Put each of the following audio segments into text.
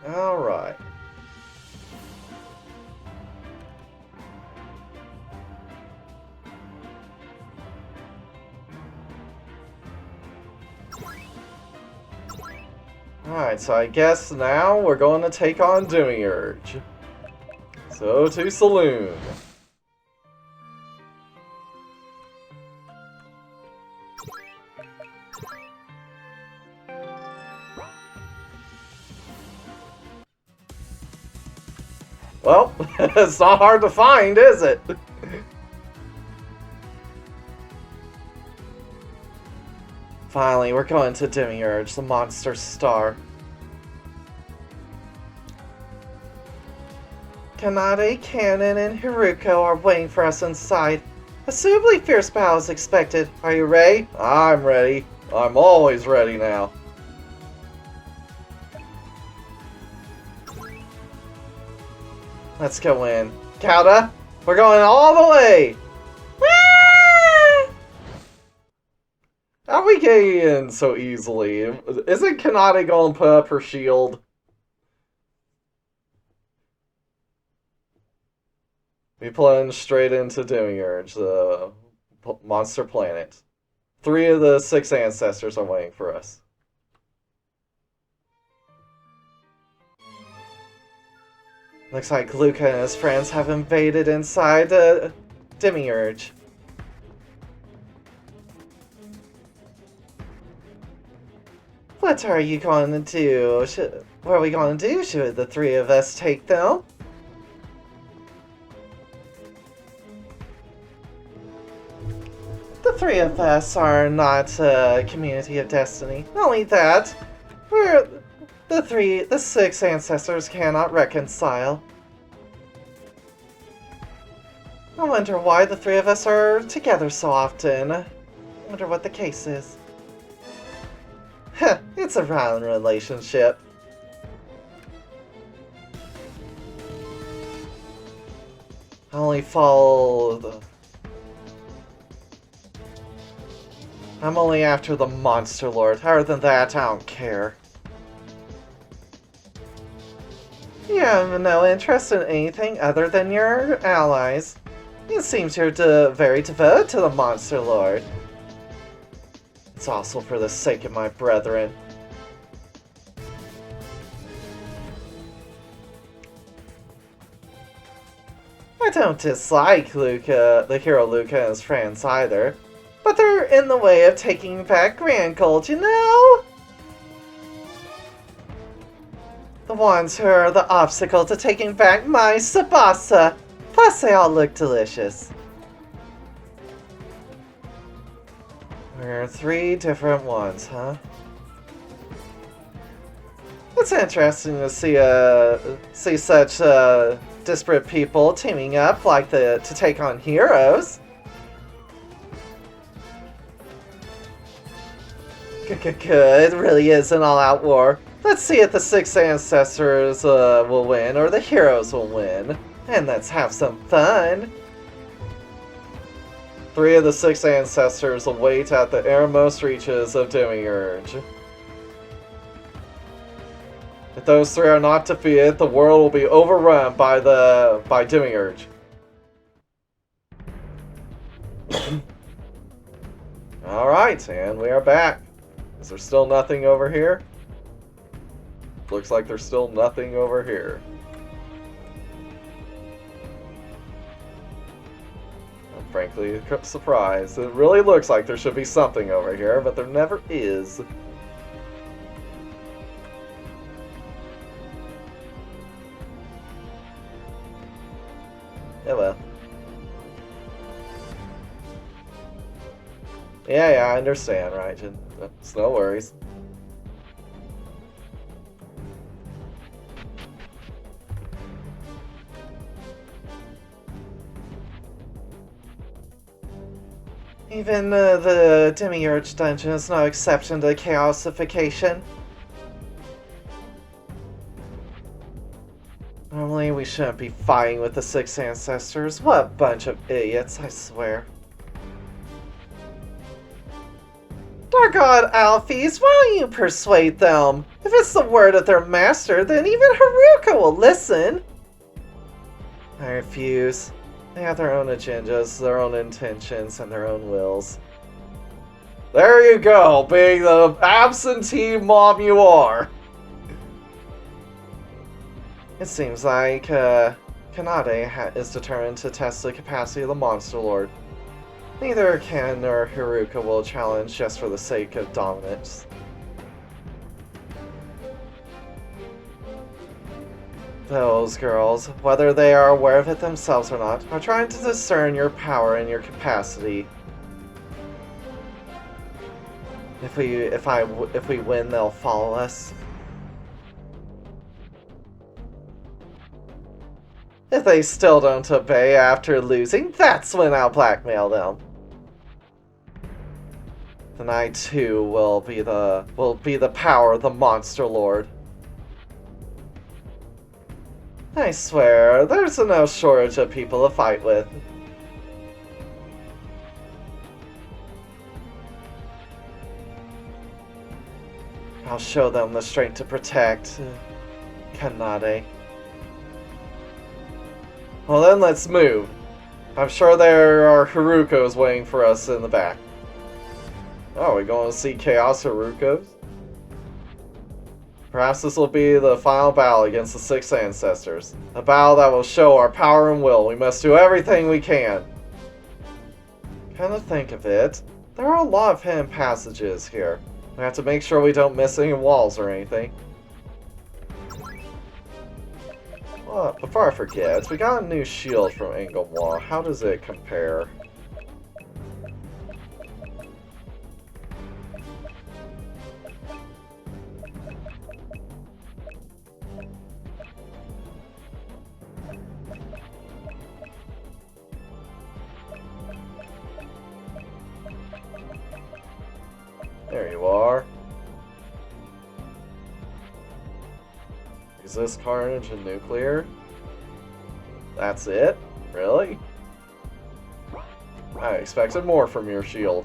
Alright. Alright, so I guess now we're going to take on Demiurge. So to Saloon. Well, it's not hard to find, is it? Finally, we're going to Demiurge, the monster star. Kanade, Cannon, and Haruko are waiting for us inside. A suitably fierce battle is expected. Are you ready? I'm ready. I'm always ready now. Let's go in. Kauda, we're going all the way! How are we getting in so easily? Isn't Kanade going to put up her shield? We plunge straight into Demiurge, the monster planet. 3 of the 6 ancestors are waiting for us. Looks like Luca and his friends have invaded inside Demiurge. What are you going to do? What are we going to do? Should the 3 of us take them? The 3 of us are not a community of destiny. Not only that, we're the 6 ancestors cannot reconcile. I wonder why the 3 of us are together so often. I wonder what the case is. Heh, it's a round relationship. I only follow the... I'm only after the Monster Lord. Other than that, I don't care. You have no interest in anything other than your allies. It seems you're very devoted to the Monster Lord. It's also for the sake of my brethren. I don't dislike Luca, the hero Luca and his friends either, but they're in the way of taking back Grand Gold, you know? The ones who are the obstacle to taking back my Tsubasa. Plus they all look delicious. There are 3 different ones, huh? It's interesting to see such disparate people teaming up like to take on heroes. Good, it really is an all-out war. Let's see if the 6 ancestors will win or the heroes will win. And let's have some fun. 3 of the 6 ancestors await at the airmost reaches of Demiurge. If those 3 are not defeated, the world will be overrun by Demiurge. Alright, and we are back. Is there still nothing over here? Looks like there's still nothing over here. I'm frankly surprised. It really looks like there should be something over here, but there never is. Yeah, well. Yeah, I understand, right? It's no worries. Even the Demiurge dungeon is no exception to chaosification. Normally we shouldn't be fighting with the 6 ancestors. What a bunch of idiots, I swear. For God, Alphys, why don't you persuade them? If it's the word of their master, then even Haruka will listen. I refuse. They have their own agendas, their own intentions, and their own wills. There you go, being the absentee mom you are. It seems like Kanade is determined to test the capacity of the Monster Lord. Neither Ken nor Haruka will challenge just for the sake of dominance. Those girls, whether they are aware of it themselves or not, are trying to discern your power and your capacity. If we win, they'll follow us. If they still don't obey after losing, that's when I'll blackmail them. Then I too will be the power of the Monster Lord. I swear, there's no shortage of people to fight with. I'll show them the strength to protect Kanade. Well then, let's move. I'm sure there are Harukos waiting for us in the back. Oh, we're going to see Chaos Harukos? Perhaps this will be the final battle against the Six Ancestors. A battle that will show our power and will. We must do everything we can. Come to think of it, there are a lot of hidden passages here. We have to make sure we don't miss any walls or anything. Well, before I forget, we got a new shield from Engelmore. How does it compare? There you are. Resist carnage and nuclear? That's it? Really? I expected more from your shield.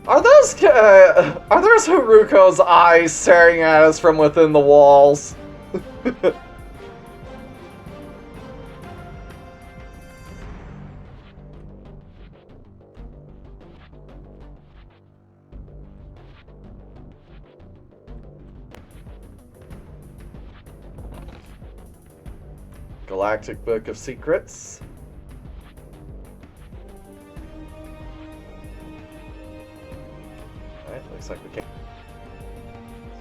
Are those Haruko's eyes staring at us from within the walls? Galactic Book of Secrets. Looks like we can.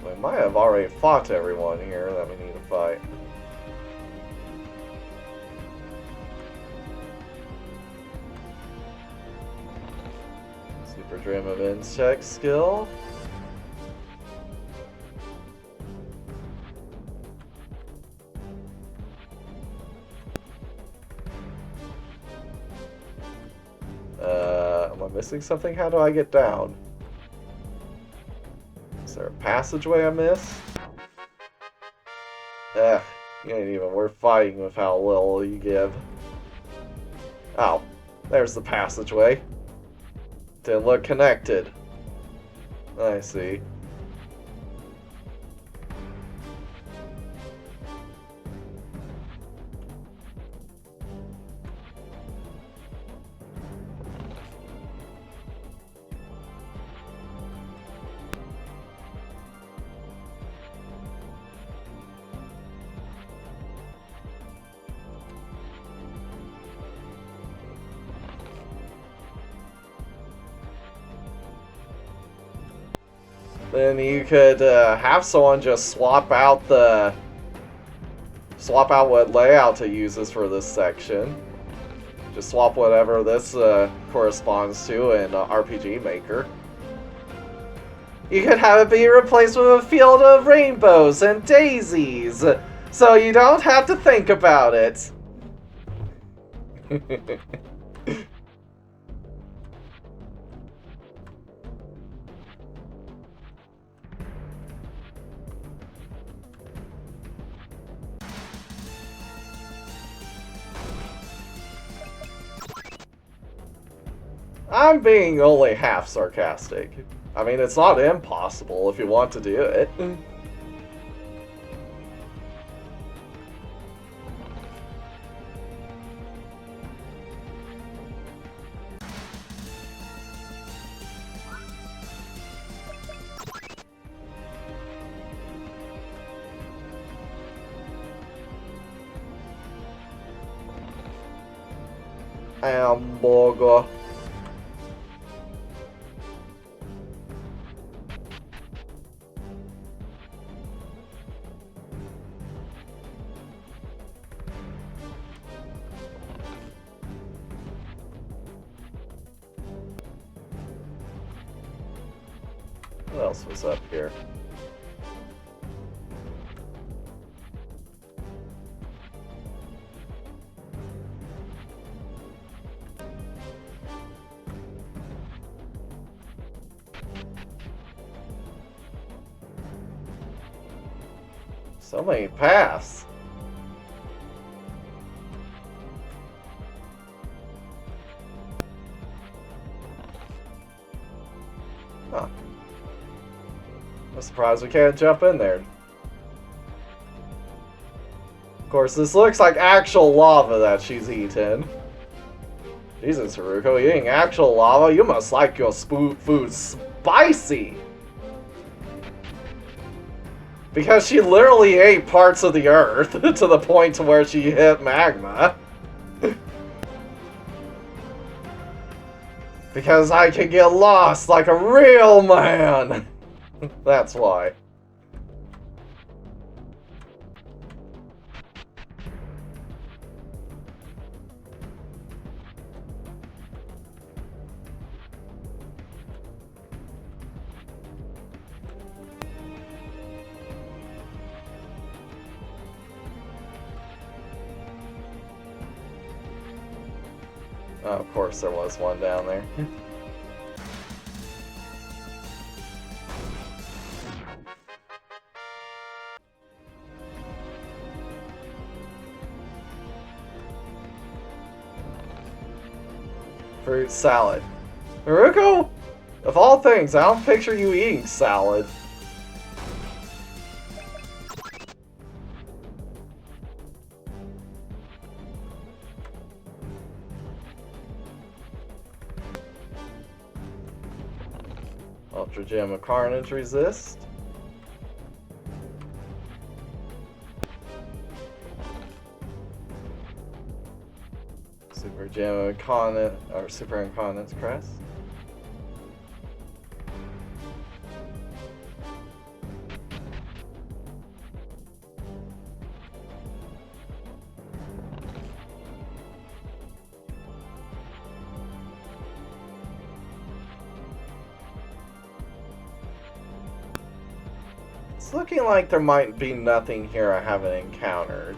So we might have already fought everyone here that we need to fight. Super Dream of Insect skill. Am I missing something? How do I get down? Is there a passageway I missed? You ain't even worth fighting with how little you give. Oh, there's the passageway. Didn't look connected. I see. Then you could have someone just swap out what layout it uses for this section. Just swap whatever this corresponds to in RPG Maker. You could have it be replaced with a field of rainbows and daisies, so you don't have to think about it. I'm being only half sarcastic. I mean, it's not impossible if you want to do it. Hamburger. What else was up here? So many paths. Huh. I'm surprised we can't jump in there. Of course, this looks like actual lava that she's eaten. Jesus, Haruko, eating actual lava? You must like your food spicy! Because she literally ate parts of the earth to the point to where she hit magma. Because I can get lost like a real man! That's why. Oh, of course there was one down there. Fruit salad. Haruko, of all things, I don't picture you eating salad. Ultra Gem of Carnage resist. Super Gem of Incontinent, or Super Incontinence Crest. It's looking like there might be nothing here I haven't encountered.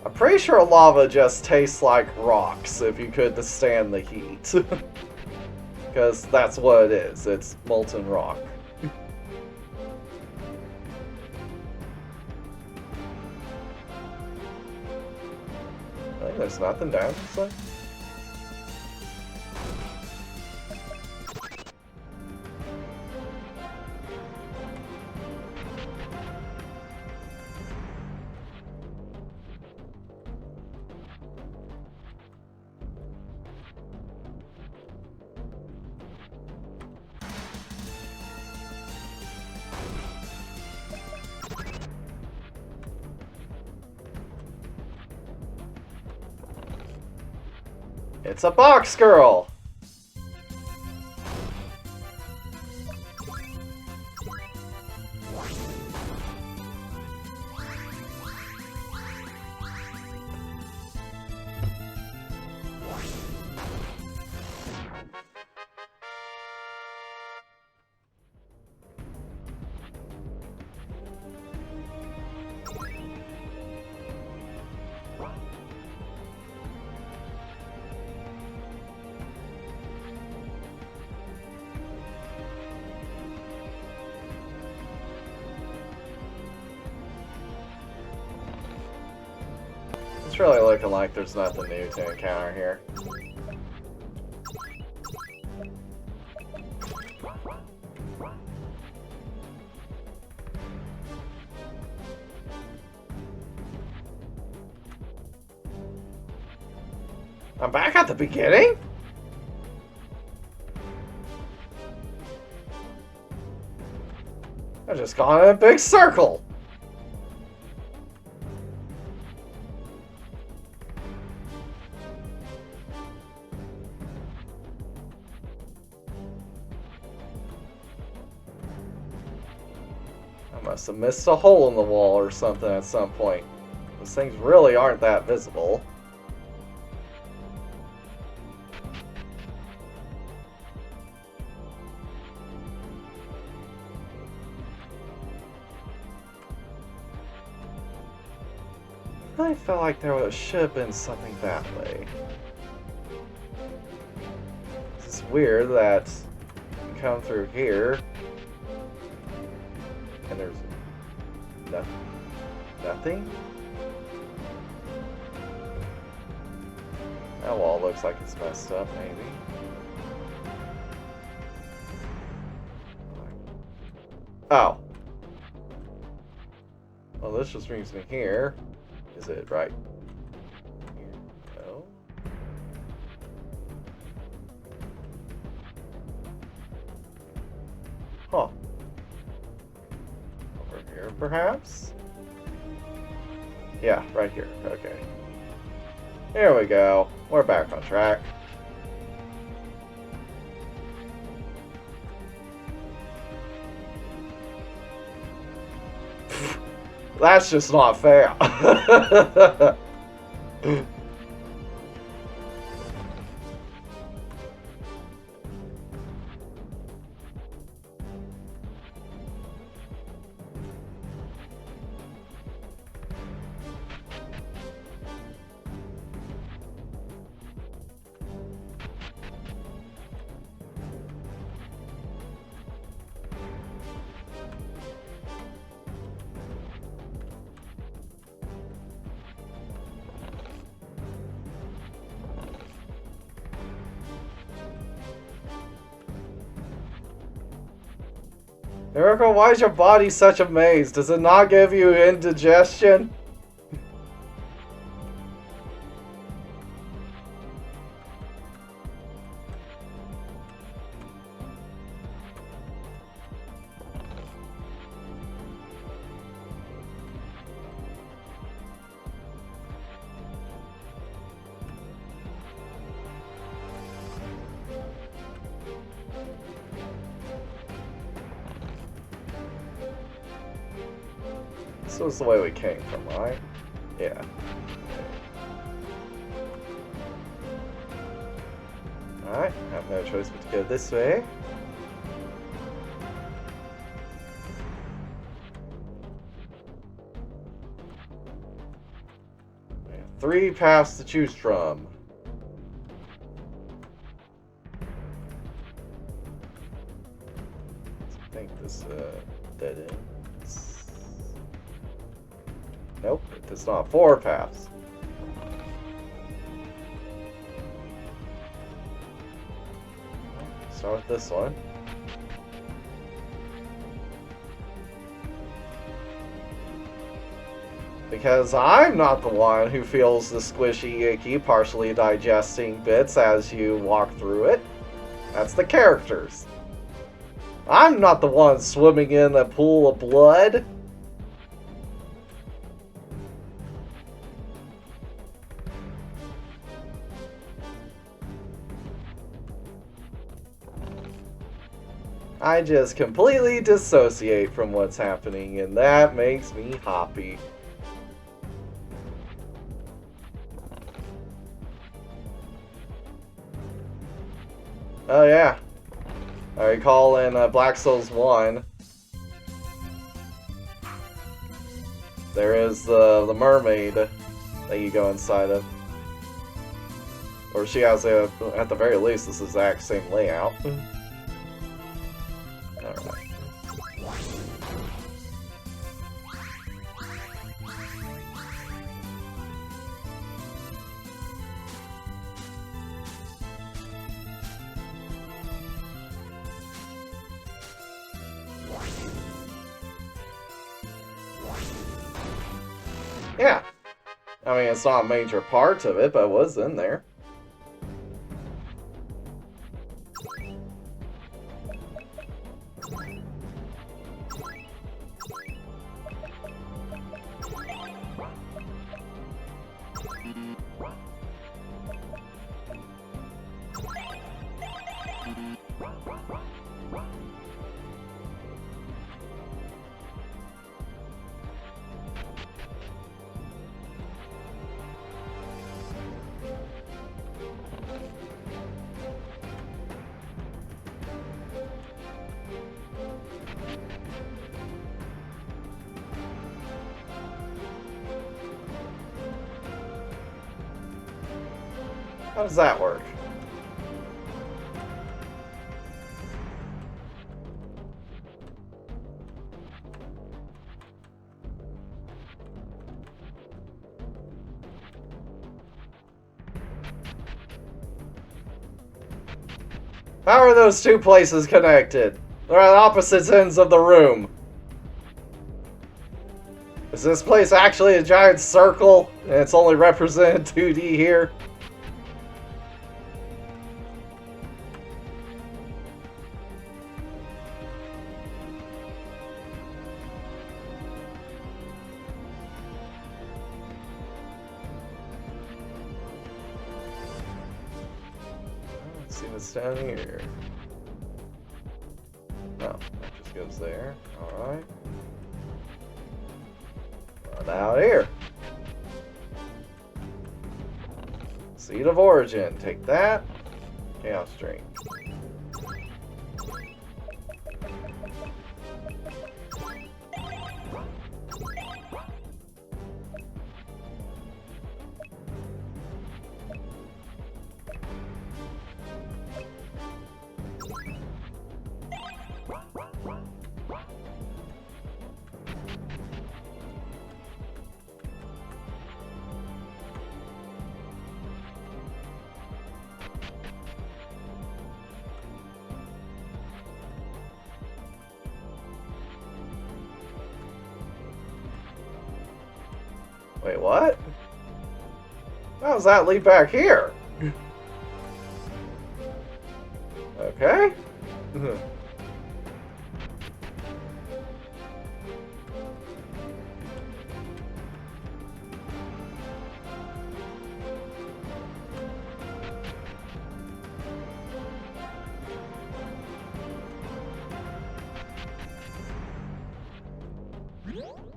I'm pretty sure lava just tastes like rocks if you could stand the heat. Because that's what it is, it's molten rock. I think there's nothing down this way. It's a box girl! It's really looking like there's nothing new to encounter here. I'm back at the beginning? I've just gone in a big circle. I must have missed a hole in the wall or something at some point. Those things really aren't that visible. I felt like there should have been something that way. It's weird that you come through here and there's nothing? That wall looks like it's messed up, maybe. Oh. Well, this just brings me here. Is it right here? No. Huh. Over here, perhaps? Yeah, right here. Okay. Here we go. We're back on track. That's just not fair. Miracle, why is your body such a maze? Does it not give you indigestion? This was the way we came from, right? Yeah. Alright, I have no choice but to go this way. We have 3 paths to choose from. I think this dead end. Nope, it's not 4 paths. Start with this one. Because I'm not the one who feels the squishy, icky, partially digesting bits as you walk through it. That's the characters. I'm not the one swimming in a pool of blood. I just completely dissociate from what's happening, and that makes me happy. Oh yeah, I recall in Black Souls 1, there is the mermaid that you go inside of. Or she has, at the very least, this exact same layout. Alright. Yeah. I mean, it's not a major part of it, but it was in there. How does that work? How are those two places connected? They're at opposite ends of the room. Is this place actually a giant circle, and it's only represented 2D here? Let's see what's down here. No, that just goes there. Alright. What out here? Seed of Origin. Take that. Chaos Drink. Wait, what? How does that lead back here? Okay.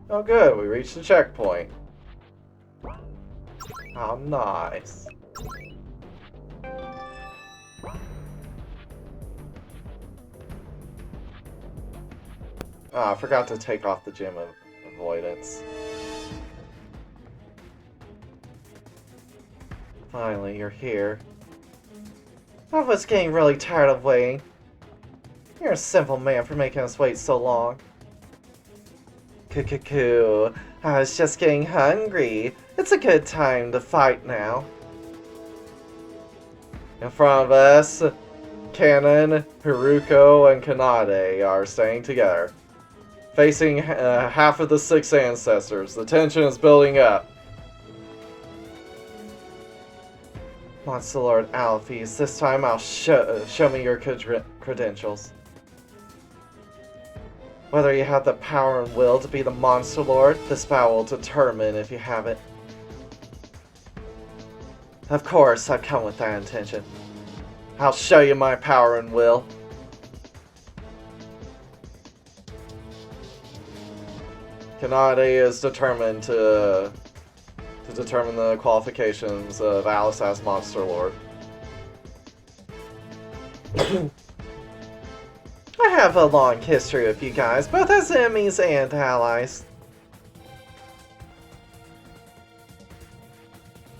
Oh good, we reached the checkpoint. How nice. Ah, I forgot to take off the gem of avoidance. Finally, you're here. I was getting really tired of waiting. You're a simple man for making us wait so long. Cuckoo, I was just getting hungry. It's a good time to fight now. In front of us, Kanon, Haruko, and Kanade are staying together, facing half of the 6 ancestors. The tension is building up. Monster Lord Alphys, this time I'll show me your credentials. Whether you have the power and will to be the Monster Lord, this battle will determine if you have it. Of course, I've come with that intention. I'll show you my power and will. Kanade is determined to determine the qualifications of Alice as Monster Lord. I have a long history with you guys, both as enemies and allies.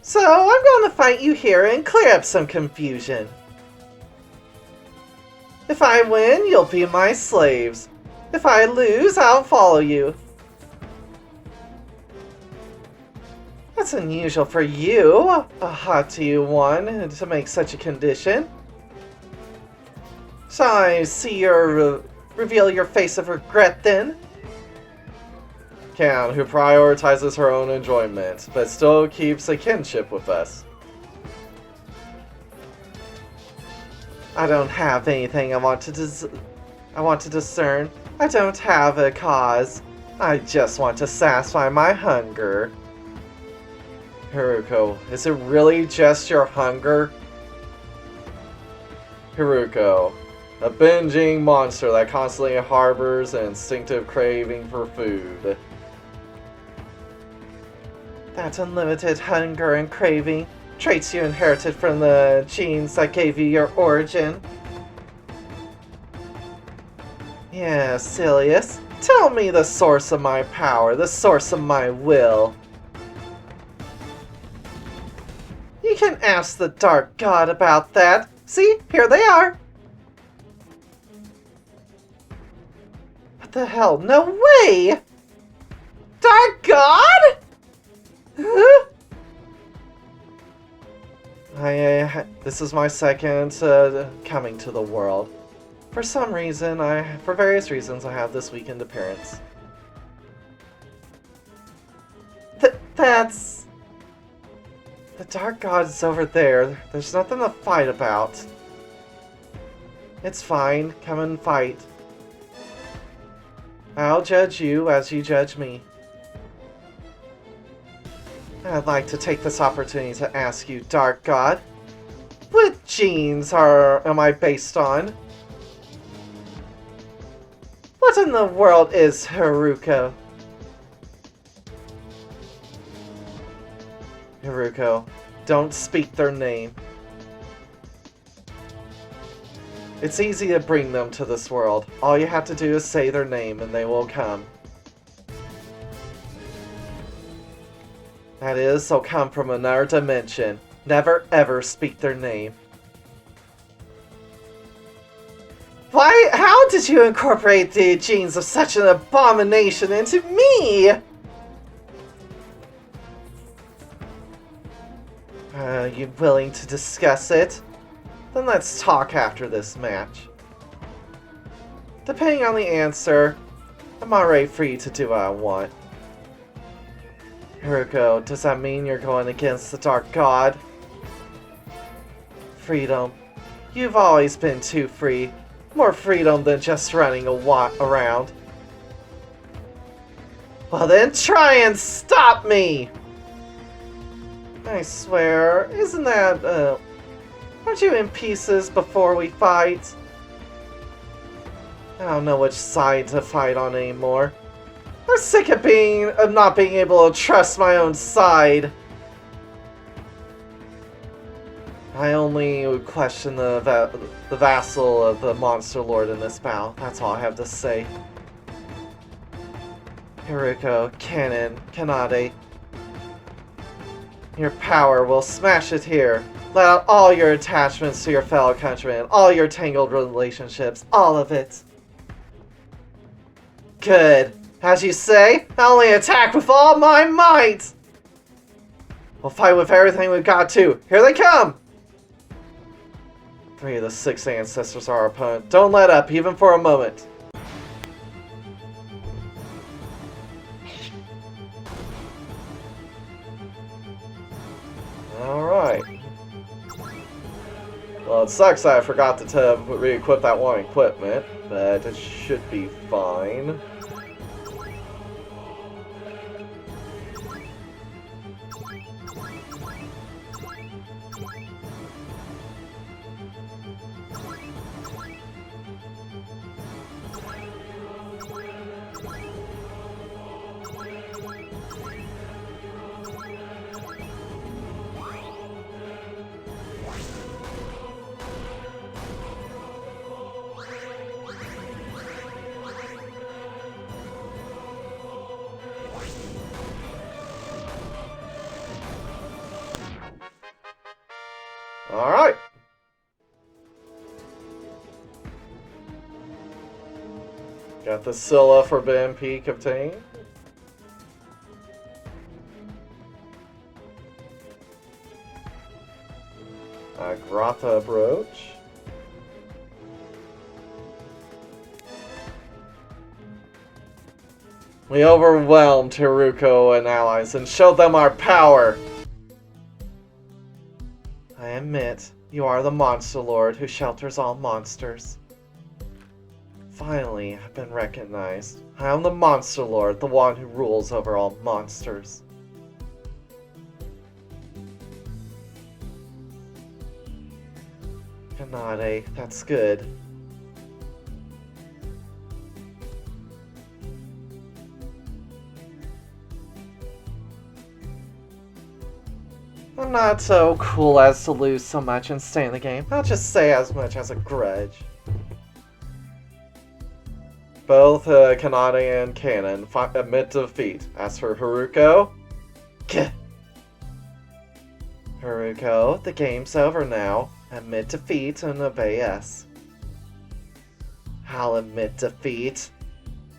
So, I'm going to fight you here and clear up some confusion. If I win, you'll be my slaves. If I lose, I'll follow you. That's unusual for you, a haughty one, to make such a condition. Shall I see your reveal your face of regret then? can who prioritizes her own enjoyment, but still keeps a kinship with us. I don't have anything I want to discern. I don't have a cause. I just want to satisfy my hunger. Haruko, is it really just your hunger? Haruko, a binging monster that constantly harbors an instinctive craving for food. That unlimited hunger and craving, traits you inherited from the genes that gave you your origin. Yeah, Silius, tell me the source of my power, the source of my will. You can ask the Dark God about that. See, here they are. What the hell? No way! Dark God? Huh? This is my second coming to the world. For various reasons, I have this weekend appearance. That's... The Dark God is over there. There's nothing to fight about. It's fine. Come and fight. I'll judge you as you judge me. I'd like to take this opportunity to ask you, Dark God, what genes am I based on? What in the world is Haruko? Haruko, don't speak their name. It's easy to bring them to this world. All you have to do is say their name and they will come. That is, they'll come from another dimension. Never ever speak their name. Why? How did you incorporate the genes of such an abomination into me? You willing to discuss it? Then let's talk after this match. Depending on the answer, I'm already free to do what I want. Haruko, does that mean you're going against the Dark God? Freedom. You've always been too free. More freedom than just running around. Well then, try and stop me! I swear, isn't that, aren't you in pieces before we fight? I don't know which side to fight on anymore. I'm sick of not being able to trust my own side. I only would question the vassal of the Monster Lord in this battle. That's all I have to say. Haruko, Kanon, Kanade. Your power will smash it here. Let out all your attachments to your fellow countrymen, all your tangled relationships, all of it. Good. As you say, I only attack with all my might! We'll fight with everything we've got too. Here they come! 3 of the 6 ancestors are our opponent. Don't let up, even for a moment. Alright. Well, it sucks that I forgot to re-equip that one equipment, but it should be fine. Alright. Got the Scylla Forbidden Peak obtained. A Grotha Brooch. We overwhelmed Haruko and allies and showed them our power. I admit, you are the monster lord who shelters all monsters. Finally, I've been recognized. I am the monster lord, the one who rules over all monsters. Kanade, that's good. I'm not so cool as to lose so much and stay in the game. I'll just say as much as a grudge. Both Kanade and Kanon admit defeat. As for Haruko... Haruko, the game's over now. Admit defeat and obey us. I'll admit defeat.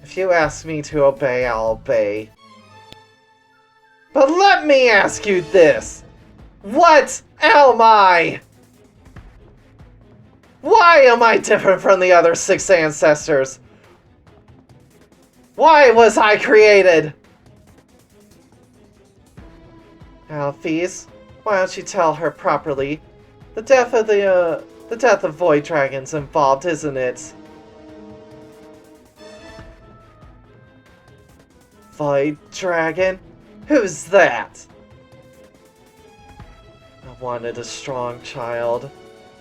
If you ask me to obey, I'll obey. But let me ask you this! What am I? Why am I different from the other 6 ancestors? Why was I created? Alphys, why don't you tell her properly? The death of Void Dragon's involved, isn't it? Void Dragon? Who's that? I wanted a strong child.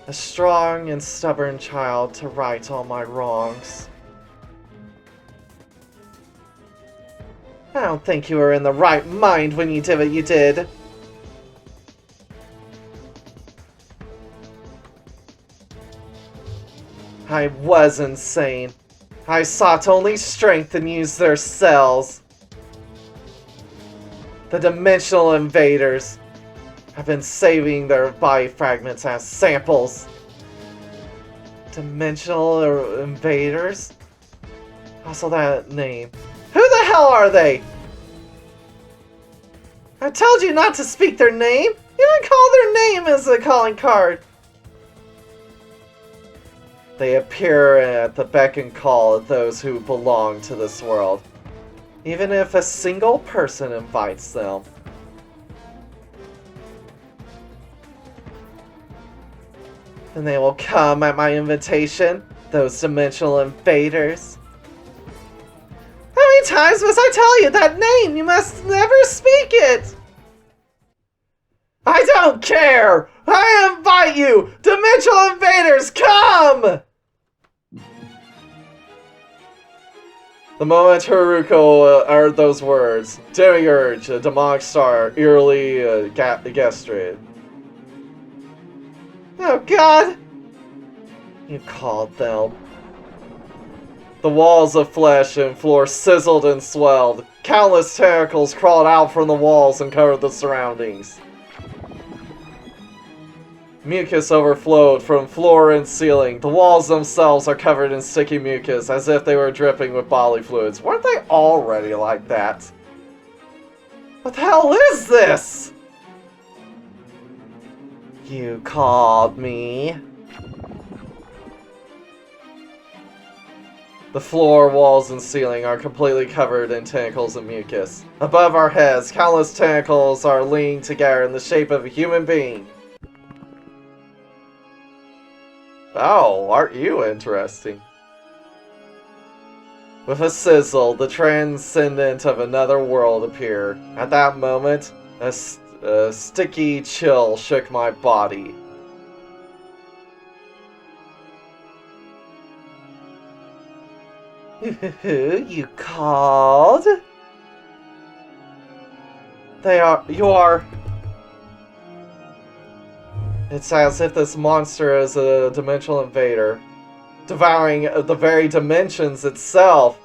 A strong and stubborn child to right all my wrongs. I don't think you were in the right mind when you did what you did. I was insane. I sought only strength and used their cells. The dimensional invaders have been saving their body fragments as samples. Dimensional invaders? Also that name. Who the hell are they? I told you not to speak their name. You didn't call their name as a calling card. They appear at the beck and call of those who belong to this world, even if a single person invites them. And they will come at my invitation, those dimensional invaders. How many times must I tell you that name? You must never speak it! I don't care! I invite you! Dimensional invaders, come! The moment Haruko uttered those words, Demiurge, a demonic star, eerily gestured. Oh god! You called them. The walls of flesh and floor sizzled and swelled. Countless tentacles crawled out from the walls and covered the surroundings. Mucus overflowed from floor and ceiling. The walls themselves are covered in sticky mucus, as if they were dripping with bodily fluids. Weren't they already like that? What the hell is this? You called me. The floor, walls, and ceiling are completely covered in tentacles and mucus. Above our heads, countless tentacles are leaning together in the shape of a human being. Oh, aren't you interesting? With a sizzle, the transcendent of another world appeared. At that moment, a sticky chill shook my body. Who you called? You are... It's as if this monster is a dimensional invader, devouring the very dimensions itself.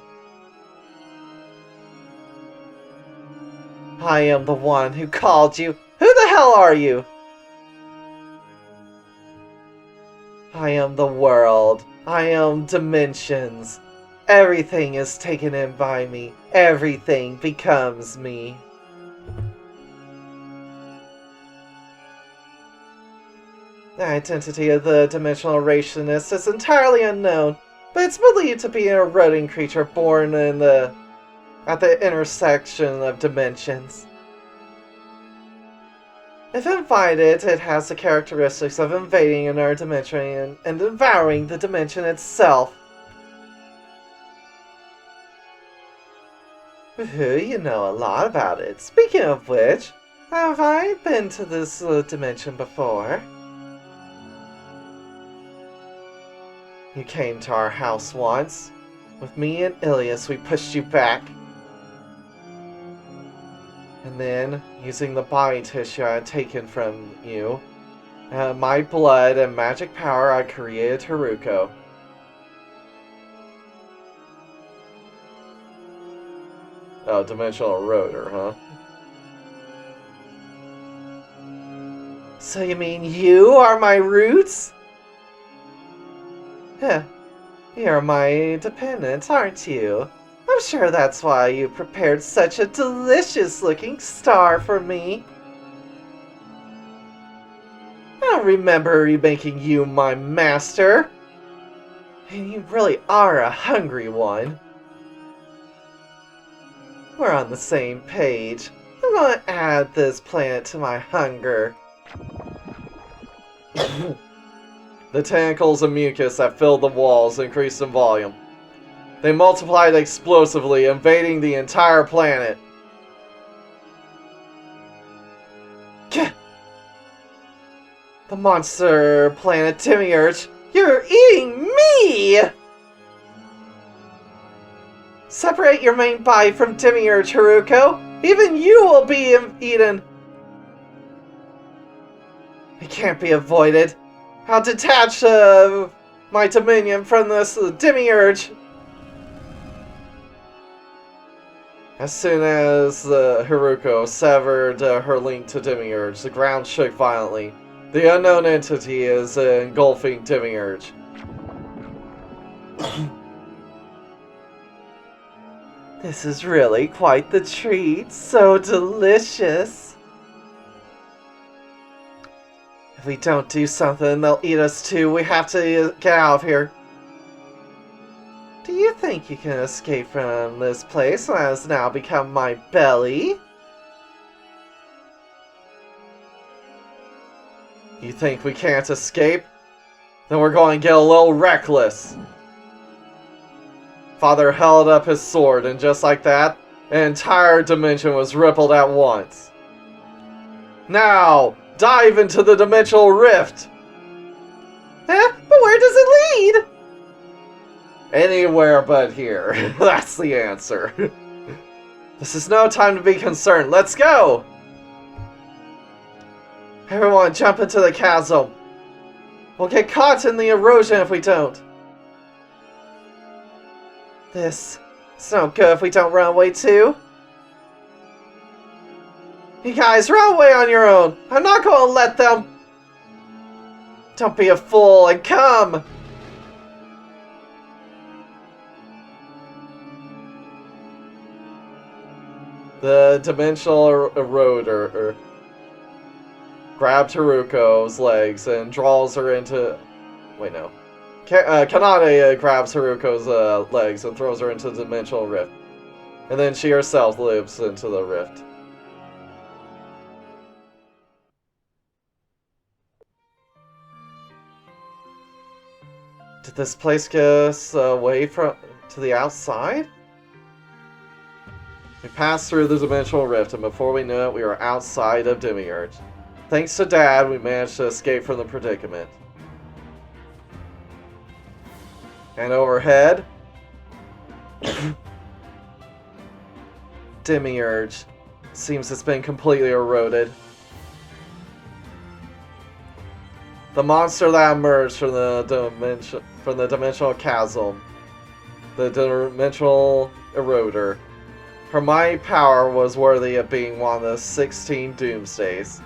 I am the one who called you. Who the hell are you? I am the world. I am dimensions. Everything is taken in by me. Everything becomes me. The identity of the dimensional rationist is entirely unknown, but it's believed to be an eroding creature born in the at the intersection of dimensions. If invited, it has the characteristics of invading another dimension and devouring the dimension itself. Ooh, you know a lot about it. Speaking of which, have I been to this dimension before? You came to our house once. With me and Ilias, we pushed you back. And then, using the body tissue I had taken from you, my blood and magic power, I created Haruko. Oh, dimensional rotor, huh? So you mean you are my roots? Huh. You're my dependent, aren't you? I'm sure that's why you prepared such a delicious-looking star for me. I don't remember making you my master. And you really are a hungry one. We're on the same page. I'm going to add this planet to my hunger. The tentacles and mucus that filled the walls increased in volume. They multiplied explosively, invading the entire planet. Gah! The monster planet Demiurge, you're eating me! Separate your main body from Demiurge, Haruko. Even you will be eaten. It can't be avoided. I'll detach my dominion from this Demiurge. As soon as Haruko severed her link to Demiurge, the ground shook violently. The unknown entity is engulfing Demiurge. This is really quite the treat. So delicious. If we don't do something, they'll eat us too. We have to get out of here. Do you think you can escape from this place that has now become my belly? You think we can't escape? Then we're going to get a little reckless. Father held up his sword, and just like that, an entire dimension was rippled at once. Now, dive into the dimensional rift! But where does it lead? Anywhere but here. That's the answer. This is no time to be concerned. Let's go! Everyone, jump into the chasm. We'll get caught in the erosion if we don't. This is no good if we don't run away too. You guys, run away on your own. I'm not going to let them. Don't be a fool and come. The dimensional eroder grabbed Haruko's legs and draws her into... Wait, no. Kanade grabs Haruko's legs and throws her into the dimensional rift. And then she herself lives into the rift. Did this place get us away to the outside? We passed through the dimensional rift, and before we knew it, we were outside of Demiurge. Thanks to Dad, we managed to escape from the predicament. And overhead, Demiurge. Seems it's been completely eroded. The monster that emerged from the dimensional chasm, the dimensional eroder. Her mighty power was worthy of being one of the 16 Doomsdays.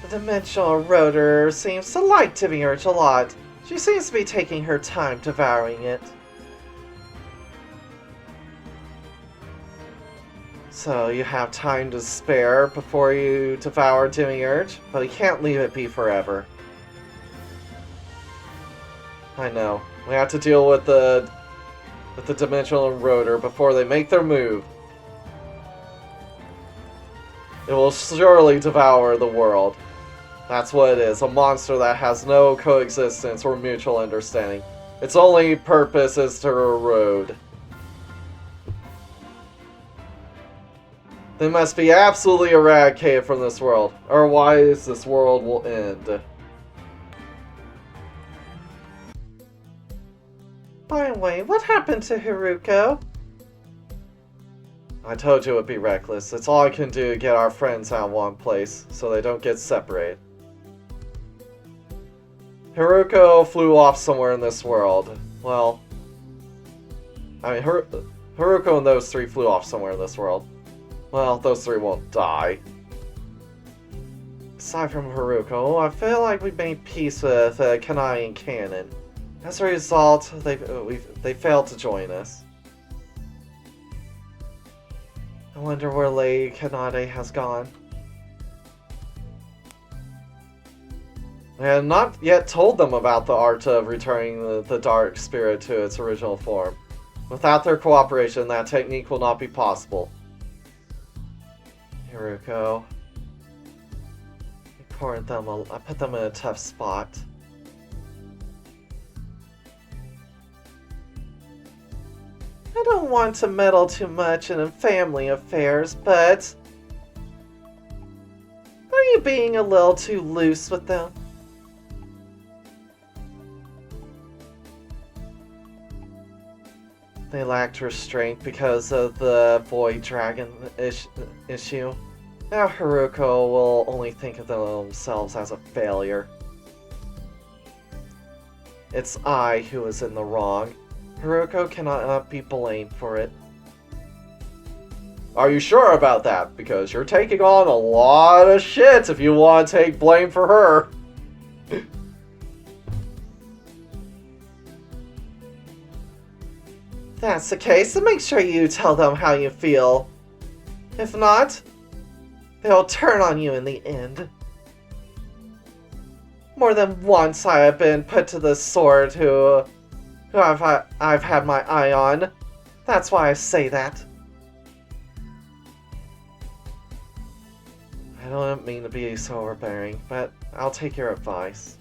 The dimensional eroder seems to like Demiurge a lot. She seems to be taking her time devouring it. So you have time to spare before you devour Demiurge, but you can't leave it be forever. I know. We have to deal with the with the dimensional rotor before they make their move. It will surely devour the world. That's what it is, a monster that has no coexistence or mutual understanding. Its only purpose is to erode. They must be absolutely eradicated from this world, otherwise this world will end. By the way, what happened to Haruko? I told you it would be reckless. It's all I can do to get our friends out of one place, so they don't get separated. Haruko flew off somewhere in this world. Well, I mean, Haruko and those three flew off somewhere in this world. Well, those three won't die. Aside from Haruko, I feel like we made peace with Kanai and Canon. As a result, they failed to join us. I wonder where Lady Kanade has gone. I have not yet told them about the art of returning the dark spirit to its original form. Without their cooperation, that technique will not be possible. Haruko. I put them in a tough spot. I don't want to meddle too much in family affairs, but... Are you being a little too loose with them? They lacked restraint because of the boy dragon issue. Now Haruko will only think of themselves as a failure. It's I who is in the wrong. Haruko cannot be blamed for it. Are you sure about that? Because you're taking on a lot of shit if you want to take blame for her. If that's the case, then make sure you tell them how you feel. If not, they'll turn on you in the end. More than once I have been put to the sword who I've had my eye on. That's why I say that. I don't mean to be so overbearing, but I'll take your advice.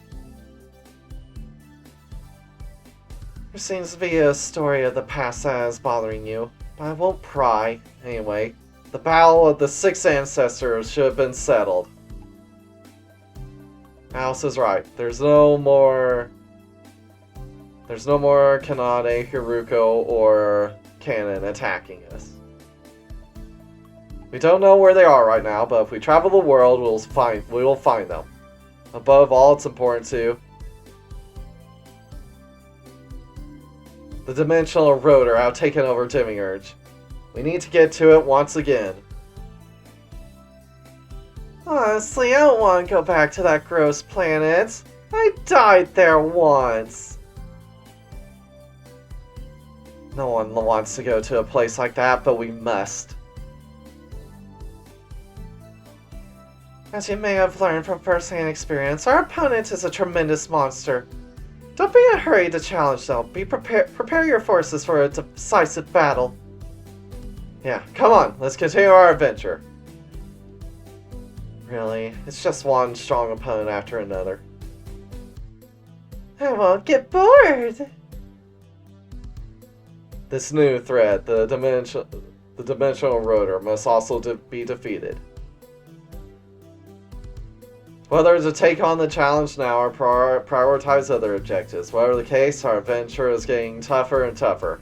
There seems to be a story of the past that is bothering you, but I won't pry. Anyway, the battle of the 6 ancestors should have been settled. Alice is right. There's no more Kanade, Haruko, or Canon attacking us. We don't know where they are right now, but if we travel the world, we will find them. Above all, it's important to the dimensional rotor have taken over Urge. We need to get to it once again. Honestly, I don't want to go back to that gross planet. I died there once. No one wants to go to a place like that, but we must. As you may have learned from first-hand experience, our opponent is a tremendous monster. Don't be in a hurry to challenge them. Prepare your forces for a decisive battle. Yeah, come on, let's continue our adventure. Really, it's just one strong opponent after another. I won't get bored. This new threat, the dimensional rotor, must also be defeated. Whether to take on the challenge now or prioritize other objectives, whatever the case, our adventure is getting tougher and tougher.